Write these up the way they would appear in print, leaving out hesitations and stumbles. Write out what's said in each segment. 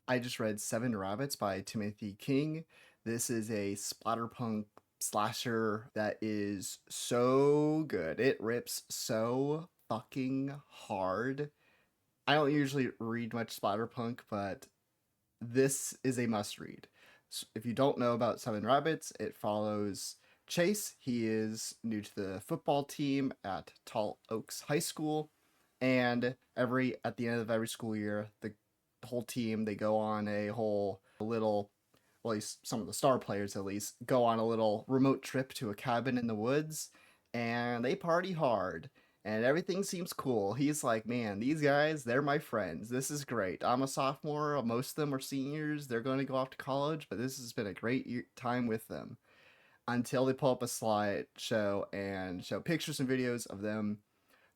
I just read Seven Rabbits by Timothy King. This is a splatterpunk slasher that is so good. It rips so fucking hard. I don't usually read much splatterpunk, but this is a must read. So if you don't know about Seven Rabbits, it follows Chase. He is new to the football team at Tall Oaks High School, and every at the end of every school year, the whole team they go on a whole little, well, at least some of the star players at least go on a little remote trip to a cabin in the woods, and they party hard and everything seems cool. He's like, man, these guys, they're my friends. This is great. I'm a sophomore. Most of them are seniors. They're going to go off to college, but this has been a great time with them until they pull up a slideshow and show pictures and videos of them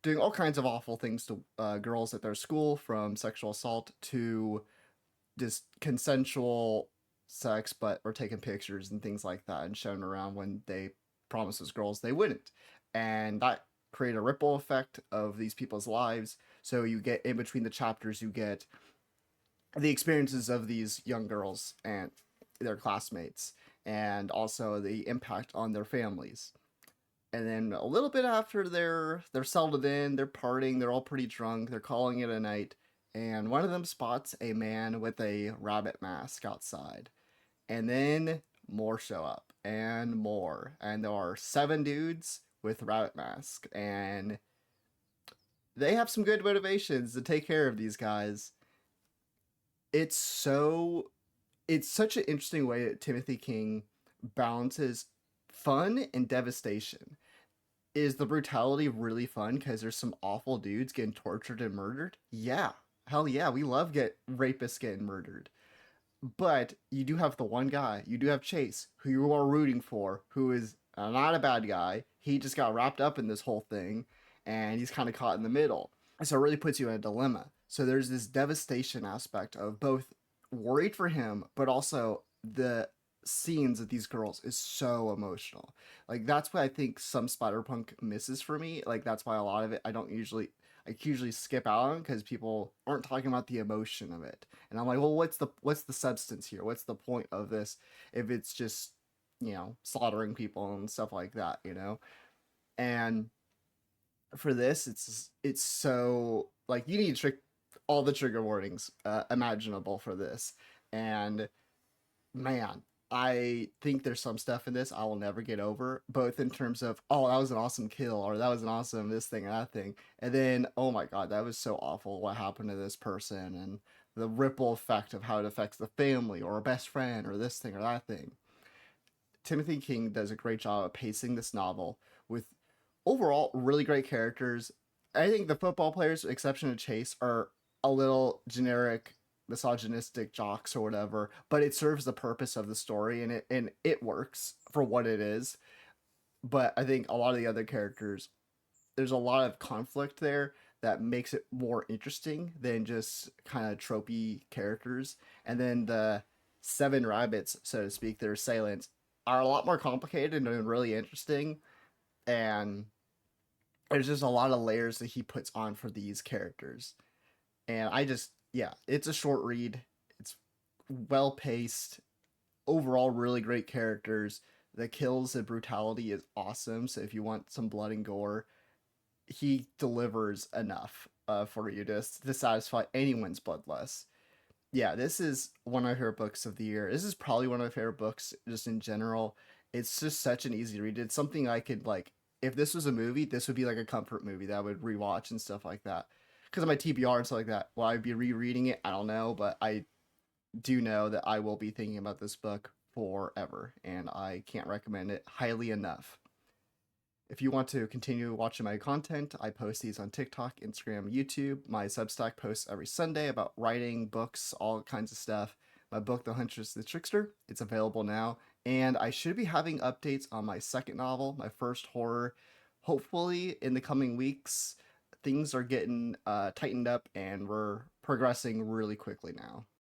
doing all kinds of awful things to girls at their school, from sexual assault to just consensual sex, but we're taking pictures and things like that and showing around when they promised those girls they wouldn't. And that create a ripple effect of these people's lives. So you get in between the chapters, you get the experiences of these young girls and their classmates, and also the impact on their families. And then a little bit after they're settled in, they're partying, they're all pretty drunk, they're calling it a night, and one of them spots a man with a rabbit mask outside. And then more show up and more. And there are seven dudes with rabbit masks, and they have some good motivations to take care of these guys. It's so it's such an interesting way that Timothy King balances fun and devastation. Is the brutality really fun because there's some awful dudes getting tortured and murdered? Yeah. Hell yeah, we love get rapists getting murdered. But you do have the one guy, you do have Chase, who you are rooting for, who is not a bad guy. He just got wrapped up in this whole thing, and he's kind of caught in the middle. So it really puts you in a dilemma. So there's this devastation aspect of both worried for him, but also the scenes of these girls is so emotional. Like that's what I think some Spider-Punk misses for me. Like that's why a lot of it I usually skip out on because people aren't talking about the emotion of it. And I'm like, well, what's the substance here? What's the point of this if it's just, slaughtering people and stuff like that, And for this, it's so like you need to trick all the trigger warnings imaginable for this. And man, I think there's some stuff in this I will never get over, both in terms of, oh, that was an awesome kill, or that was an awesome this thing or that thing. And then, oh my God, that was so awful what happened to this person, and the ripple effect of how it affects the family or a best friend or this thing or that thing. Timothy King does a great job of pacing this novel with overall really great characters. I think the football players, with exception of Chase, are a little generic misogynistic jocks or whatever, but it serves the purpose of the story and it works for what it is. But I think a lot of the other characters, there's a lot of conflict there that makes it more interesting than just kind of tropey characters. And then the seven rabbits, so to speak, their assailants, are a lot more complicated and really interesting. And there's just a lot of layers that he puts on for these characters. And yeah, it's a short read. It's well paced. Overall, really great characters. The kills and brutality is awesome. So if you want some blood and gore, he delivers enough for you to satisfy anyone's bloodlust. Yeah, this is one of my favorite books of the year. This is probably one of my favorite books just in general. It's just such an easy read. It's something I could like. If this was a movie, this would be like a comfort movie that I would rewatch and stuff like that. Because of my TBR and stuff like that. Will I be rereading it? I don't know, but I do know that I will be thinking about this book forever, and I can't recommend it highly enough. If you want to continue watching my content, I post these on TikTok, Instagram, YouTube. My Substack posts every Sunday about writing, books, all kinds of stuff. My book, The Huntress the Trickster, it's available now. And I should be having updates on my second novel, my first horror, hopefully in the coming weeks. Things are getting tightened up and we're progressing really quickly now.